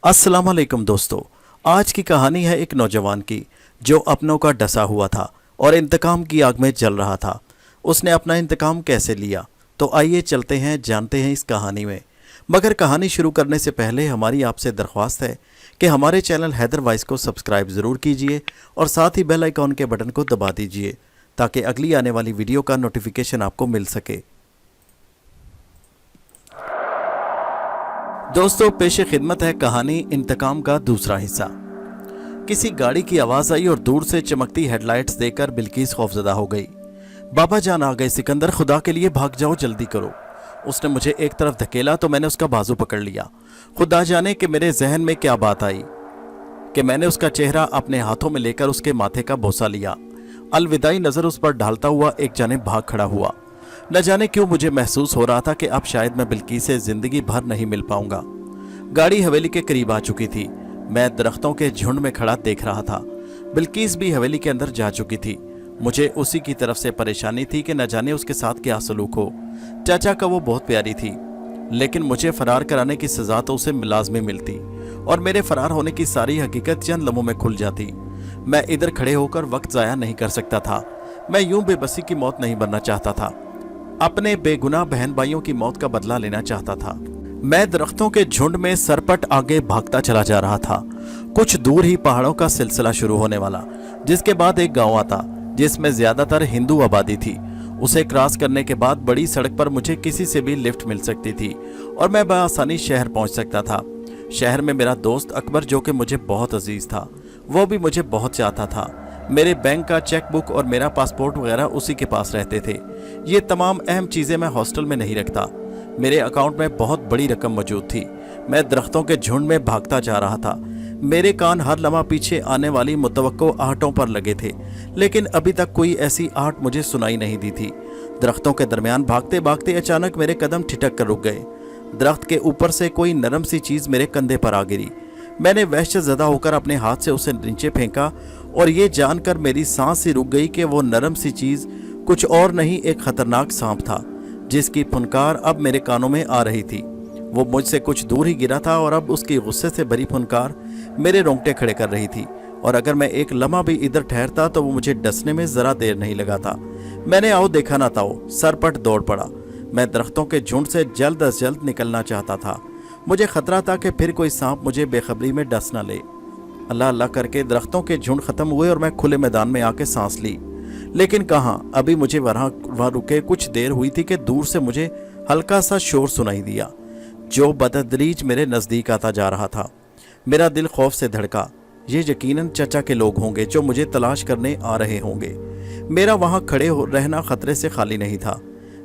अस्सलाम वालेकुम दोस्तों। आज की कहानी है एक नौजवान की जो अपनों का डसा हुआ था और इंतकाम की आग में जल रहा था। उसने अपना इंतकाम कैसे लिया, तो आइए चलते हैं, जानते हैं इस कहानी में। मगर कहानी शुरू करने से पहले हमारी आपसे दरख्वास्त है कि हमारे चैनल हैदर वॉइस को सब्सक्राइब ज़रूर कीजिए और साथ ही बेल आइकॉन के बटन को दबा दीजिए ताकि अगली आने वाली वीडियो का नोटिफिकेशन आपको मिल सके। दोस्तों, पेशे खिदमत है कहानी इंतकाम का दूसरा हिस्सा। किसी गाड़ी की आवाज़ आई और दूर से चमकती हेडलाइट्स देखकर बिल्किस खौफजदा हो गई। बाबा जान आ गए सिकंदर, खुदा के लिए भाग जाओ, जल्दी करो। उसने मुझे एक तरफ धकेला तो मैंने उसका बाजू पकड़ लिया। खुदा जाने कि मेरे जहन में क्या बात आई कि मैंने उसका चेहरा अपने हाथों में लेकर उसके माथे का बोसा लिया। अलविदाई नज़र उस पर डालता हुआ एक जानिब भाग खड़ा हुआ। न जाने क्यों मुझे महसूस हो रहा था कि अब शायद मैं बिल्किस से जिंदगी भर नहीं मिल पाऊंगा। गाड़ी हवेली के करीब आ चुकी थी। मैं दरख्तों के झुंड में खड़ा देख रहा था। बिल्किस भी हवेली के अंदर जा चुकी थी। मुझे उसी की तरफ से परेशानी थी कि न जाने उसके साथ क्या सलूक हो। चाचा का वो बहुत प्यारी थी, लेकिन मुझे फरार कराने की सजा तो उसे लाजमी मिलती और मेरे फरार होने की सारी हकीकत चंद लम्हों में खुल जाती। मैं इधर खड़े होकर वक्त ज़ाया नहीं कर सकता था। मैं यूं बेबसी की मौत नहीं बनना चाहता था। अपने बेगुनाह बहन भाइयों की मौत का बदला लेना चाहता था। मैं दरख्तों के झुंड में सरपट आगे भागता चला जा रहा था। कुछ दूर ही पहाड़ों का सिलसिला शुरू होने वाला, जिसके बाद एक गांव आता जिसमें ज्यादातर हिंदू आबादी थी। उसे क्रॉस करने के बाद बड़ी सड़क पर मुझे किसी से भी लिफ्ट मिल सकती थी और मैं बआसानी शहर पहुंच सकता था। शहर में मेरा दोस्त अकबर, जो कि मुझे बहुत अजीज था, वो भी मुझे बहुत चाहता था। मेरे बैंक का चेक बुक और मेरा पासपोर्ट वगैरह उसी के पास रहते थे। ये तमाम अहम चीज़ें मैं हॉस्टल में नहीं रखता। मेरे अकाउंट में बहुत बड़ी रकम मौजूद थी। मैं दरख्तों के झुंड में भागता जा रहा था। मेरे कान हर लम्हा पीछे आने वाली मुतवक्को आहटों पर लगे थे, लेकिन अभी तक कोई ऐसी आहट मुझे सुनाई नहीं दी थी। दरख्तों के दरमियान भागते भागते अचानक मेरे कदम ठिठक कर रुक गए। दरख्त के ऊपर से कोई नरम सी चीज़ मेरे कंधे पर आ गिरी। मैंने वहशत ज़दा होकर अपने हाथ से उसे नीचे फेंका और ये जानकर मेरी सांस ही रुक गई कि वो नरम सी चीज़ कुछ और नहीं, एक खतरनाक सांप था जिसकी फुनकार अब मेरे कानों में आ रही थी। वो मुझसे कुछ दूर ही गिरा था और अब उसकी गुस्से से भरी फुनकार मेरे रोंगटे खड़े कर रही थी और अगर मैं एक लम्हा भी इधर ठहरता तो वो मुझे डसने में ज़रा देर नहीं लगा था। मैंने आओ देखा ना ताओ सरपट दौड़ पड़ा। मैं दरख्तों के झुंड से जल्द अज जल्द निकलना चाहता था। मुझे खतरा था कि फिर कोई सांप मुझे बेखबरी में डस न ले। अल्लाह अल्लाह करके दरख्तों के झुंड खत्म हुए और मैं खुले मैदान में आके सांस ली, लेकिन कहाँ, अभी मुझे वहाँ रुके कुछ देर हुई थी कि दूर से मुझे हल्का सा शोर सुनाई दिया जो बतदरीज मेरे नज़दीक आता जा रहा था। मेरा दिल खौफ से धड़का। ये यकीनन चचा के लोग होंगे जो मुझे तलाश करने आ रहे होंगे। मेरा वहाँ खड़े रहना खतरे से खाली नहीं था।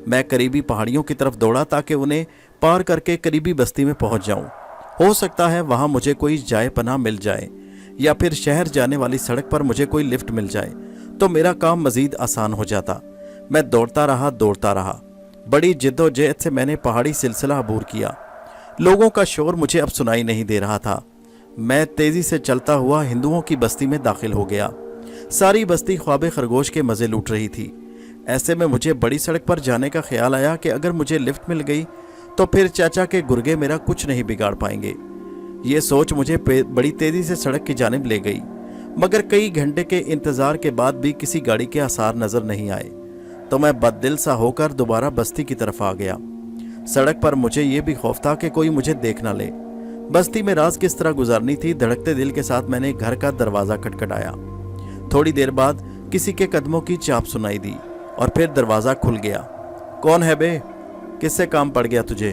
मैं करीबी पहाड़ियों की तरफ दौड़ा ताकि उन्हें पार करके करीबी बस्ती में पहुँच जाऊँ। हो सकता है वहाँ मुझे कोई जाए पनाह मिल जाए या फिर शहर जाने वाली सड़क पर मुझे कोई लिफ्ट मिल जाए तो मेरा काम मज़ीद आसान हो जाता। मैं दौड़ता रहा। बड़ी जिद्दोजहद से मैंने पहाड़ी सिलसिला अबूर किया। लोगों का शोर मुझे अब सुनाई नहीं दे रहा था। मैं तेज़ी से चलता हुआ हिंदुओं की बस्ती में दाखिल हो गया। सारी बस्ती ख्वाब खरगोश के मज़े लूट रही थी। ऐसे में मुझे बड़ी सड़क पर जाने का ख्याल आया कि अगर मुझे लिफ्ट मिल गई तो फिर चाचा के गुर्गे मेरा कुछ नहीं बिगाड़ पाएंगे। ये सोच मुझे बड़ी तेज़ी से सड़क की जानिब ले गई, मगर कई घंटे के इंतज़ार के बाद भी किसी गाड़ी के आसार नज़र नहीं आए तो मैं बददिल सा होकर दोबारा बस्ती की तरफ आ गया। सड़क पर मुझे ये भी खौफ था कि कोई मुझे देख ना ले। बस्ती में रात किस तरह गुजारनी थी। धड़कते दिल के साथ मैंने घर का दरवाज़ा खटखटाया। थोड़ी देर बाद किसी के कदमों की चाप सुनाई दी और फिर दरवाज़ा खुल गया। कौन है बे, किससे काम पड़ गया तुझे?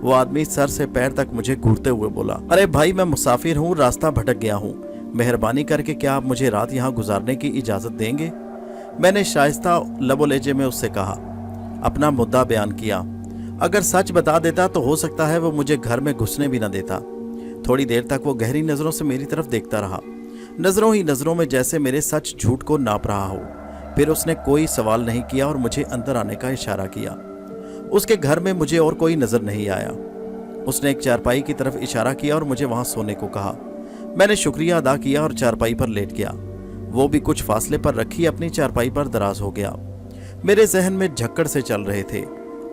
वो आदमी सर से पैर तक मुझे घूरते हुए बोला। अरे भाई, मैं मुसाफिर हूँ, रास्ता भटक गया हूँ। मेहरबानी करके क्या आप मुझे रात यहाँ गुजारने की इजाज़त देंगे? मैंने शाइस्ता लबो लहजे में उससे कहा, अपना मुद्दा बयान किया। अगर सच बता देता तो हो सकता है वो मुझे घर में घुसने भी न देता। थोड़ी देर तक वो गहरी नज़रों से मेरी तरफ देखता रहा, नज़रों ही नज़रों में जैसे मेरे सच झूठ को नाप रहा हो। फिर उसने कोई सवाल नहीं किया और मुझे अंदर आने का इशारा किया। उसके घर में मुझे और कोई नज़र नहीं आया। उसने एक चारपाई की तरफ इशारा किया और मुझे वहाँ सोने को कहा। मैंने शुक्रिया अदा किया और चारपाई पर लेट गया। वो भी कुछ फासले पर रखी अपनी चारपाई पर दराज हो गया। मेरे जहन में झक्कड़ से चल रहे थे।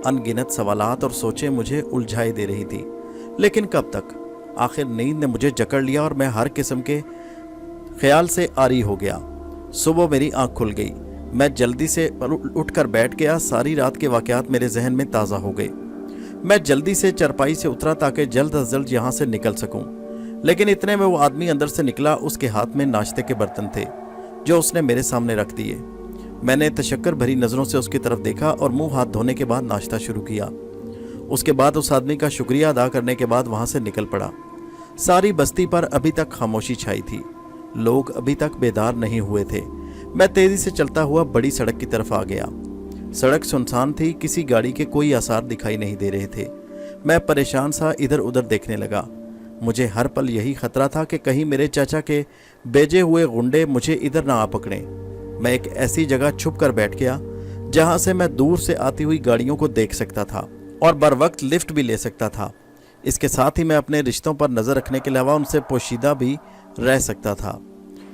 अनगिनत सवालात और सोचें मुझे उलझाई दे रही थी, लेकिन कब तक? आखिर नींद ने मुझे जकड़ लिया और मैं हर किस्म के ख्याल से आरी हो गया। सुबह मेरी आंख खुल गई। मैं जल्दी से उठकर बैठ गया। सारी रात के वाक़यात मेरे जहन में ताज़ा हो गए। मैं जल्दी से चरपाई से उतरा ताकि जल्द अज जल्द यहाँ से निकल सकूं। लेकिन इतने में वो आदमी अंदर से निकला। उसके हाथ में नाश्ते के बर्तन थे जो उसने मेरे सामने रख दिए। मैंने तशक्कर भरी नज़रों से उसकी तरफ देखा और मुंह हाथ धोने के बाद नाश्ता शुरू किया। उसके बाद उस आदमी का शुक्रिया अदा करने के बाद वहाँ से निकल पड़ा। सारी बस्ती पर अभी तक खामोशी छाई थी। लोग अभी तक बेदार नहीं हुए थे। मैं तेज़ी से चलता हुआ बड़ी सड़क की तरफ आ गया। सड़क सुनसान थी। किसी गाड़ी के कोई आसार दिखाई नहीं दे रहे थे। मैं परेशान सा इधर उधर देखने लगा। मुझे हर पल यही खतरा था कि कहीं मेरे चाचा के भेजे हुए गुंडे मुझे इधर ना आ पकड़ें। मैं एक ऐसी जगह छुप कर बैठ गया जहां से मैं दूर से आती हुई गाड़ियों को देख सकता था और बर वक्त लिफ्ट भी ले सकता था। इसके साथ ही मैं अपने रिश्तों पर नज़र रखने के अलावा उनसे पोशीदा भी रह सकता था।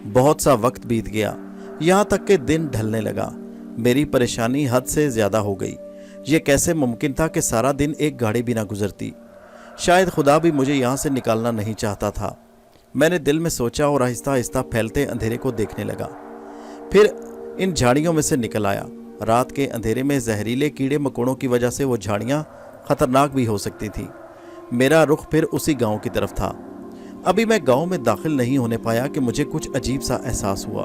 बहुत सा वक्त बीत गया, यहाँ तक कि दिन ढलने लगा। मेरी परेशानी हद से ज़्यादा हो गई। ये कैसे मुमकिन था कि सारा दिन एक गाड़ी भी ना गुजरती। शायद खुदा भी मुझे यहाँ से निकालना नहीं चाहता था। मैंने दिल में सोचा और आहिस्ता आहिस्ता फैलते अंधेरे को देखने लगा। फिर इन झाड़ियों में से निकल आया। रात के अंधेरे में जहरीले कीड़े मकोड़ों की वजह से वो झाड़ियाँ खतरनाक भी हो सकती थी। मेरा रुख फिर उसी गांव की तरफ था। अभी मैं गांव में दाखिल नहीं होने पाया कि मुझे कुछ अजीब सा एहसास हुआ।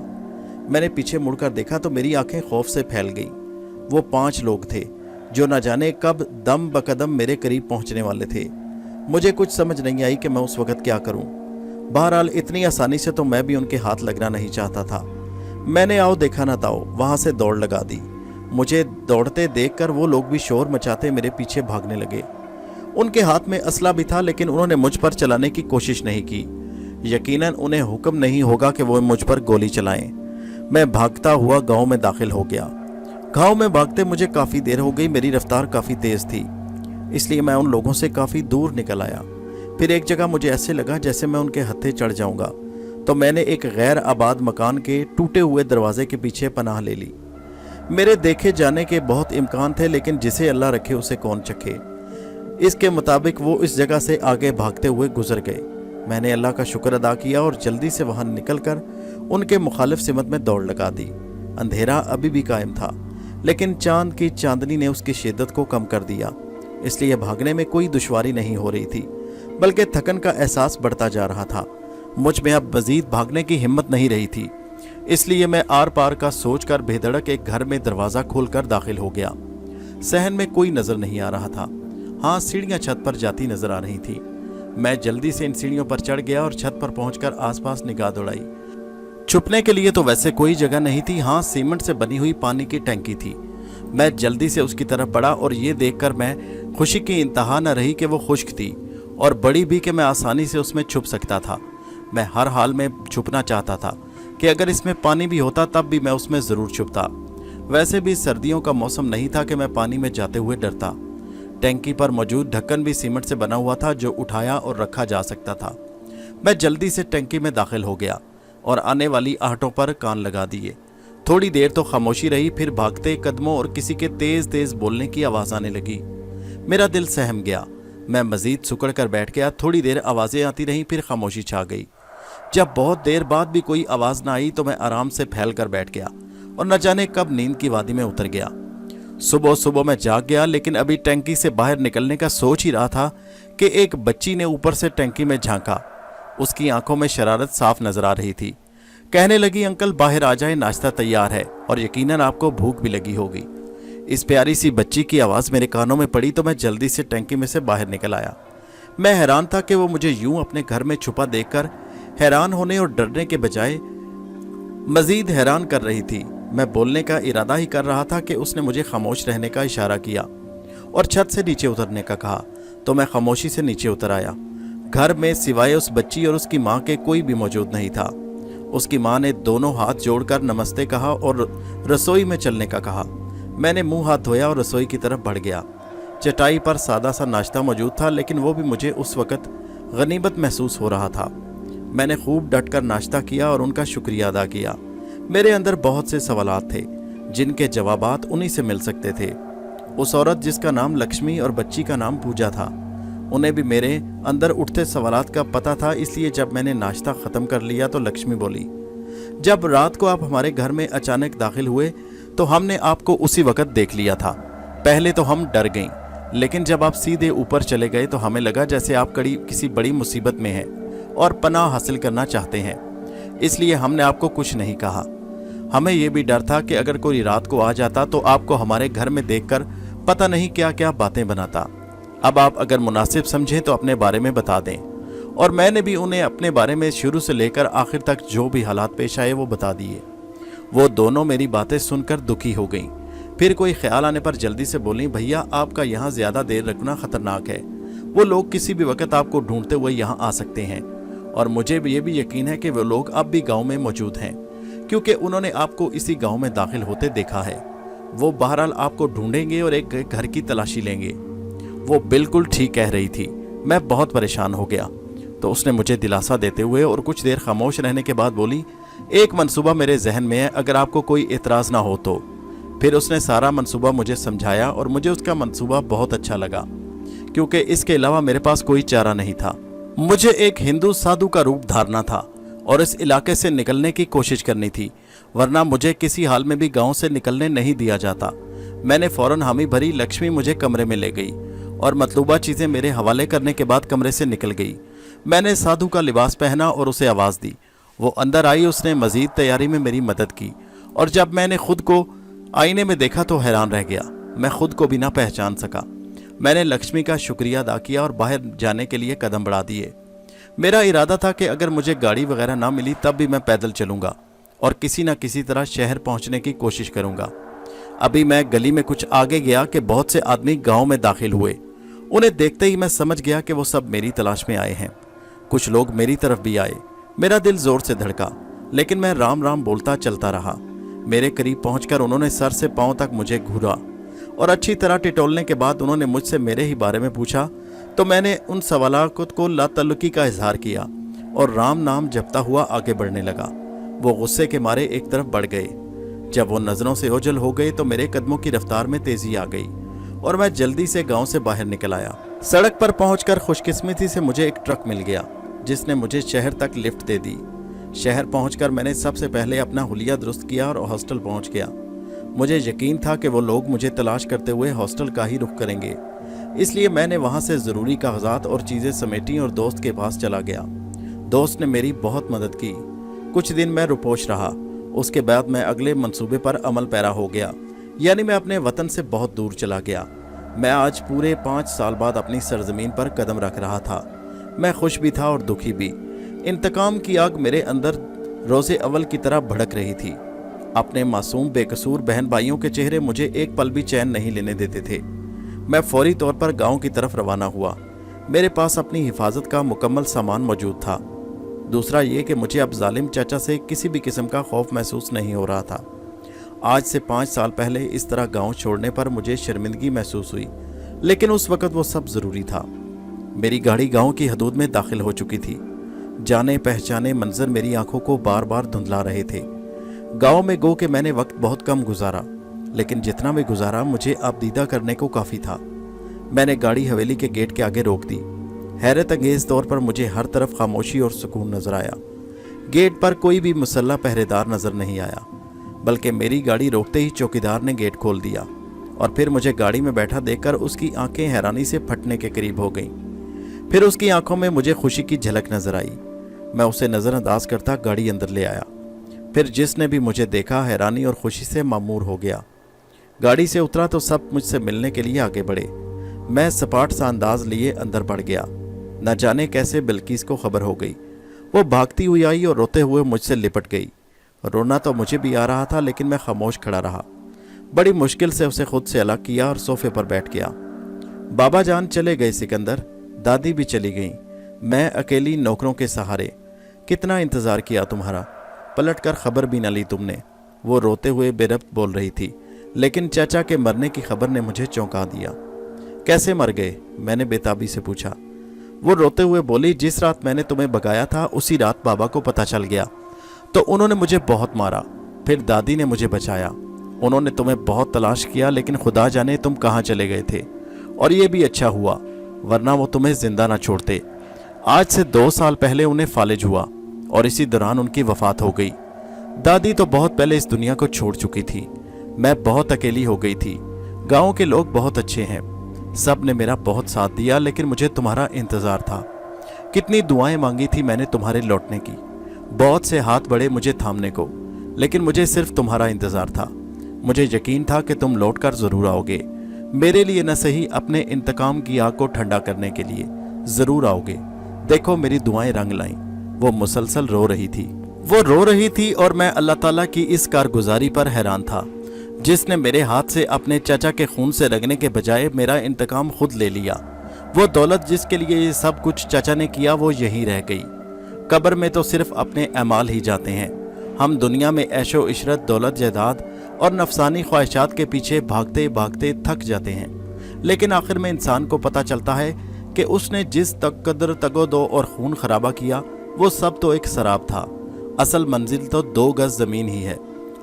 मैंने पीछे मुड़कर देखा तो मेरी आंखें खौफ से फैल गई। वो 5 लोग थे जो न जाने कब दम बकदम मेरे करीब पहुंचने वाले थे। मुझे कुछ समझ नहीं आई कि मैं उस वक्त क्या करूं। बहरहाल इतनी आसानी से तो मैं भी उनके हाथ लगना नहीं चाहता था। मैंने आओ देखा ना ताओ वहां से दौड़ लगा दी। मुझे दौड़ते देखकर वो लोग भी शोर मचाते मेरे पीछे भागने लगे। उनके हाथ में असला भी था, लेकिन उन्होंने मुझ पर चलाने की कोशिश नहीं की। यकीनन उन्हें हुक्म नहीं होगा कि वो मुझ पर गोली चलाएं। मैं भागता हुआ गांव में दाखिल हो गया। गांव में भागते मुझे काफ़ी देर हो गई। मेरी रफ्तार काफ़ी तेज़ थी, इसलिए मैं उन लोगों से काफ़ी दूर निकल आया। फिर एक जगह मुझे ऐसे लगा जैसे मैं उनके हत्थे चढ़ जाऊंगा, तो मैंने एक गैर आबाद मकान के टूटे हुए दरवाजे के पीछे पनाह ले ली। मेरे देखे जाने के बहुत इम्कान थे, लेकिन जिसे अल्लाह रखे उसे कौन चखे। इसके मुताबिक वो इस जगह से आगे भागते हुए गुजर गए। मैंने अल्लाह का शुक्र अदा किया और जल्दी से वहां निकलकर उनके मुखालिफ सिमत में दौड़ लगा दी। अंधेरा अभी भी कायम था, लेकिन चांद की चांदनी ने उसकी शिद्दत को कम कर दिया। इसलिए भागने में कोई दुश्वारी नहीं हो रही थी, बल्कि थकन का एहसास बढ़ता जा रहा था। मुझ में अब मजीद भागने की हिम्मत नहीं रही थी, इसलिए मैं आर पार का सोचकर बेधड़क एक घर में दरवाज़ा खोलकर दाखिल हो गया। सहन में कोई नज़र नहीं आ रहा था। हाँ, सीढ़ियाँ छत पर जाती नजर आ रही थी। मैं जल्दी से इन सीढ़ियों पर चढ़ गया और छत पर पहुंचकर आसपास निगाह दौड़ाई। छुपने के लिए तो वैसे कोई जगह नहीं थी। हाँ, सीमेंट से बनी हुई पानी की टंकी थी। मैं जल्दी से उसकी तरफ बढ़ा और ये देखकर मैं खुशी की इंतहा न रही कि वो खुश्क थी, और बड़ी भी कि मैं आसानी से उसमें छुप सकता था। मैं हर हाल में छुपना चाहता था कि अगर इसमें पानी भी होता तब भी मैं उसमें ज़रूर छुपता। वैसे भी सर्दियों का मौसम नहीं था कि मैं पानी में जाते हुए डरता। टैंकी पर मौजूद ढक्कन भी सीमेंट से बना हुआ था, जो उठाया और रखा जा सकता था। मैं जल्दी से टैंकी में दाखिल हो गया और आने वाली आहटों पर कान लगा दिए। थोड़ी देर तो खामोशी रही, फिर भागते कदमों और किसी के तेज तेज बोलने की आवाज़ आने लगी। मेरा दिल सहम गया। मैं मजीद सुकड़ कर बैठ गया। थोड़ी देर आवाज़ें आती रहीं, फिर खामोशी छा गई। जब बहुत देर बाद भी कोई आवाज़ ना आई तो मैं आराम से फैल कर बैठ गया और न जाने कब नींद की वादी में उतर गया। सुबह सुबह मैं जाग गया, लेकिन अभी टैंकी से बाहर निकलने का सोच ही रहा था कि एक बच्ची ने ऊपर से टैंकी में झांका। उसकी आंखों में शरारत साफ नजर आ रही थी। कहने लगी, अंकल बाहर आ जाए, नाश्ता तैयार है और यकीनन आपको भूख भी लगी होगी। इस प्यारी सी बच्ची की आवाज़ मेरे कानों में पड़ी तो मैं जल्दी से टैंकी में से बाहर निकल आया। मैं हैरान था कि वो मुझे यूं अपने घर में छुपा देखकर हैरान होने और डरने के बजाय मजीद हैरान कर रही थी। मैं बोलने का इरादा ही कर रहा था कि उसने मुझे खामोश रहने का इशारा किया और छत से नीचे उतरने का कहा, तो मैं खामोशी से नीचे उतर आया। घर में सिवाय उस बच्ची और उसकी माँ के कोई भी मौजूद नहीं था। उसकी माँ ने दोनों हाथ जोड़कर नमस्ते कहा और रसोई में चलने का कहा। मैंने मुंह हाथ धोया और रसोई की तरफ बढ़ गया। चटाई पर सादा सा नाश्ता मौजूद था, लेकिन वो भी मुझे उस वक़्त गनीमत महसूस हो रहा था। मैंने खूब डटकर नाश्ता किया और उनका शुक्रिया अदा किया। मेरे अंदर बहुत से सवालात थे जिनके जवाबात उन्हीं से मिल सकते थे। उस औरत जिसका नाम लक्ष्मी और बच्ची का नाम पूजा था, उन्हें भी मेरे अंदर उठते सवालात का पता था, इसलिए जब मैंने नाश्ता ख़त्म कर लिया तो लक्ष्मी बोली, जब रात को आप हमारे घर में अचानक दाखिल हुए तो हमने आपको उसी वक्त देख लिया था। पहले तो हम डर गईं, लेकिन जब आप सीधे ऊपर चले गए तो हमें लगा जैसे आप किसी बड़ी मुसीबत में हैं और पनाह हासिल करना चाहते हैं, इसलिए हमने आपको कुछ नहीं कहा। हमें यह भी डर था कि अगर कोई रात को आ जाता तो आपको हमारे घर में देखकर पता नहीं क्या क्या बातें बनाता। अब आप अगर मुनासिब समझें तो अपने बारे में बता दें। और मैंने भी उन्हें अपने बारे में शुरू से लेकर आखिर तक जो भी हालात पेश आए वो बता दिए। वो दोनों मेरी बातें सुनकर दुखी हो गईं। फिर कोई ख्याल आने पर जल्दी से बोली, भैया आपका यहाँ ज़्यादा देर रखना ख़तरनाक है। वो लोग किसी भी वक्त आपको ढूंढते हुए यहाँ आ सकते हैं, और मुझे ये भी यकीन है कि वो लोग अब भी गाँव में मौजूद हैं, क्योंकि उन्होंने आपको इसी गाँव में दाखिल होते देखा है। वो बहरहाल आपको ढूंढेंगे और एक घर की तलाशी लेंगे। वो बिल्कुल ठीक कह रही थी। मैं बहुत परेशान हो गया तो उसने मुझे दिलासा देते हुए और कुछ देर खामोश रहने के बाद बोली, एक मंसूबा मेरे जहन में है, अगर आपको कोई एतराज़ ना हो तो। फिर उसने सारा मंसूबा मुझे समझाया और मुझे उसका मंसूबा बहुत अच्छा लगा, क्योंकि इसके अलावा मेरे पास कोई चारा नहीं था। मुझे एक हिंदू साधु का रूप धारना था और इस इलाके से निकलने की कोशिश करनी थी, वरना मुझे किसी हाल में भी गाँव से निकलने नहीं दिया जाता। मैंने फ़ौरन हामी भरी। लक्ष्मी मुझे कमरे में ले गई और मतलूबा चीज़ें मेरे हवाले करने के बाद कमरे से निकल गई। मैंने साधु का लिबास पहना और उसे आवाज़ दी। वो अंदर आई। उसने मज़ीद तैयारी में मेरी मदद की, और जब मैंने खुद को आईने में देखा तो हैरान रह गया। मैं खुद को भी ना पहचान सका। मैंने लक्ष्मी का शुक्रिया अदा किया और बाहर जाने के लिए कदम बढ़ा दिए। मेरा इरादा था कि अगर मुझे गाड़ी वगैरह ना मिली तब भी मैं पैदल चलूँगा और किसी न किसी तरह शहर पहुँचने की कोशिश करूँगा। अभी मैं गली में कुछ आगे गया कि बहुत से आदमी गाँव में दाखिल हुए। उन्हें देखते ही मैं समझ गया कि वो सब मेरी तलाश में आए हैं। कुछ लोग मेरी तरफ भी आए। मेरा दिल जोर से धड़का, लेकिन मैं राम राम बोलता चलता रहा। मेरे करीब पहुंचकर उन्होंने सर से पांव तक मुझे घूरा और अच्छी तरह टिटोलने के बाद उन्होंने मुझसे मेरे ही बारे में पूछा, तो मैंने उन सवालात को लातल्लुकी का इजहार किया और राम नाम जपता हुआ आगे बढ़ने लगा। वो गुस्से के मारे एक तरफ बढ़ गए। जब वो नज़रों से ओझल हो गए तो मेरे कदमों की रफ्तार में तेजी आ गई और मैं जल्दी से गांव से बाहर निकल आया। सड़क पर पहुंचकर खुशकिस्मती से मुझे एक ट्रक मिल गया जिसने मुझे शहर तक लिफ्ट दे दी। शहर पहुंचकर मैंने सबसे पहले अपना हुलिया दुरुस्त किया और हॉस्टल पहुंच गया। मुझे यकीन था कि वो लोग मुझे तलाश करते हुए हॉस्टल का ही रुख करेंगे, इसलिए मैंने वहां से ज़रूरी कागजात और चीज़ें समेटी और दोस्त के पास चला गया। दोस्त ने मेरी बहुत मदद की। कुछ दिन मैं रुपोश रहा। उसके बाद मैं अगले मंसूबे पर अमल पैरा हो गया, यानी मैं अपने वतन से बहुत दूर चला गया। मैं आज पूरे 5 साल बाद अपनी सरजमीन पर कदम रख रहा था। मैं खुश भी था और दुखी भी। इंतकाम की आग मेरे अंदर रोज़े अव्वल की तरह भड़क रही थी। अपने मासूम बेकसूर बहन भाइयों के चेहरे मुझे एक पल भी चैन नहीं लेने देते थे। मैं फौरी तौर पर गांव की तरफ रवाना हुआ। मेरे पास अपनी हिफाजत का मुकम्मल सामान मौजूद था। दूसरा ये कि मुझे अब जालिम चाचा से किसी भी किस्म का खौफ महसूस नहीं हो रहा था। आज से 5 साल पहले इस तरह गांव छोड़ने पर मुझे शर्मिंदगी महसूस हुई, लेकिन उस वक़्त वो सब ज़रूरी था। मेरी गाड़ी गांव की हदूद में दाखिल हो चुकी थी। जाने पहचाने मंजर मेरी आंखों को बार बार धुंधला रहे थे। गांव में गो के मैंने वक्त बहुत कम गुजारा, लेकिन जितना भी गुजारा मुझे अब दीदा करने को काफ़ी था। मैंने गाड़ी हवेली के गेट के आगे रोक दी। हैरत अंगेज़ तौर पर मुझे हर तरफ खामोशी और सुकून नजर आया। गेट पर कोई भी मुसल्ला पहरेदार नजर नहीं आया, बल्कि मेरी गाड़ी रोकते ही चौकीदार ने गेट खोल दिया और फिर मुझे गाड़ी में बैठा देखकर उसकी आंखें हैरानी से फटने के करीब हो गईं। फिर उसकी आंखों में मुझे खुशी की झलक नजर आई। मैं उसे नज़रअंदाज करता गाड़ी अंदर ले आया। फिर जिसने भी मुझे देखा हैरानी और खुशी से मामूर हो गया। गाड़ी से उतरा तो सब मुझसे मिलने के लिए आगे बढ़े। मैं सपाट सा अंदाज लिए अंदर बढ़ गया। न जाने कैसे बिल्किस को खबर हो गई। वो भागती हुई आई और रोते हुए मुझसे लिपट गई। रोना तो मुझे भी आ रहा था, लेकिन मैं खामोश खड़ा रहा। बड़ी मुश्किल से उसे खुद से अलग किया और सोफे पर बैठ गया। बाबा जान चले गए सिकंदर, दादी भी चली गई। मैं अकेली नौकरों के सहारे। कितना इंतज़ार किया तुम्हारा, पलट कर खबर भी न ली तुमने। वो रोते हुए बेरब्त बोल रही थी, लेकिन चाचा के मरने की खबर ने मुझे चौंका दिया। कैसे मर गए, मैंने बेताबी से पूछा। वो रोते हुए बोली, जिस रात मैंने तुम्हें भगाया था उसी रात बाबा को पता चल गया तो उन्होंने मुझे बहुत मारा। फिर दादी ने मुझे बचाया। उन्होंने तुम्हें बहुत तलाश किया, लेकिन खुदा जाने तुम कहाँ चले गए थे। और ये भी अच्छा हुआ, वरना वो तुम्हें जिंदा ना छोड़ते। आज से 2 साल पहले उन्हें फालिज हुआ और इसी दौरान उनकी वफात हो गई। दादी तो बहुत पहले इस दुनिया को छोड़ चुकी थी। मैं बहुत अकेली हो गई थी। गांव के लोग बहुत अच्छे हैं, सब ने मेरा बहुत साथ दिया, लेकिन मुझे तुम्हारा इंतज़ार था। कितनी दुआएं मांगी थी मैंने तुम्हारे लौटने की, बहुत से हाथ बढ़े मुझे थामने को, लेकिन मुझे सिर्फ तुम्हारा इंतज़ार था। मुझे यकीन था कि तुम लौटकर ज़रूर आओगे, मेरे लिए न सही अपने इंतकाम की आग को ठंडा करने के लिए ज़रूर आओगे। देखो मेरी दुआएं रंग लाईं। वो मुसलसल रो रही थी और मैं अल्लाह ताला की इस कारगुजारी पर हैरान था, जिसने मेरे हाथ से अपने चाचा के खून से रगने के बजाय मेरा इंतकाम खुद ले लिया। वो दौलत जिसके लिए ये सब कुछ चाचा ने किया वो यहीं रह गई। कब्र में तो सिर्फ अपने अमाल ही जाते हैं। हम दुनिया में ऐशो इशरत, दौलत, जायदाद और नफसानी ख्वाहिशात के पीछे भागते भागते थक जाते हैं, लेकिन आखिर में इंसान को पता चलता है कि उसने जिस कदर तगोदो और खून खराबा किया वो सब तो एक शराब था। असल मंजिल तो 2 गज ज़मीन ही है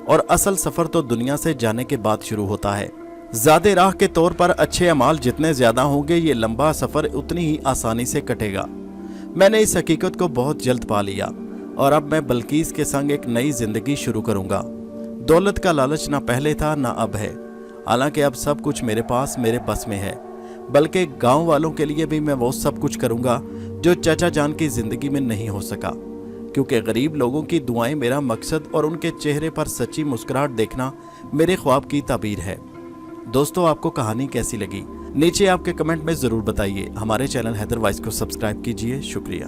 और असल सफ़र तो दुनिया से जाने के बाद शुरू होता है। ज़्यादा राह के तौर पर अच्छे अमाल जितने ज़्यादा होंगे, ये लंबा सफ़र उतनी ही आसानी से कटेगा। मैंने इस हकीकत को बहुत जल्द पा लिया और अब मैं बल्कीस के संग एक नई ज़िंदगी शुरू करूँगा। दौलत का लालच ना पहले था ना अब है, हालांकि अब सब कुछ मेरे पास मेरे बस में है। बल्कि गांव वालों के लिए भी मैं वो सब कुछ करूँगा जो चाचा जान की ज़िंदगी में नहीं हो सका, क्योंकि गरीब लोगों की दुआएं मेरा मकसद और उनके चेहरे पर सच्ची मुस्कुराहट देखना मेरे ख्वाब की ताबीर है। दोस्तों, आपको कहानी कैसी लगी नीचे आपके कमेंट में ज़रूर बताइए। हमारे चैनल हैदर वॉइस को सब्सक्राइब कीजिए। शुक्रिया।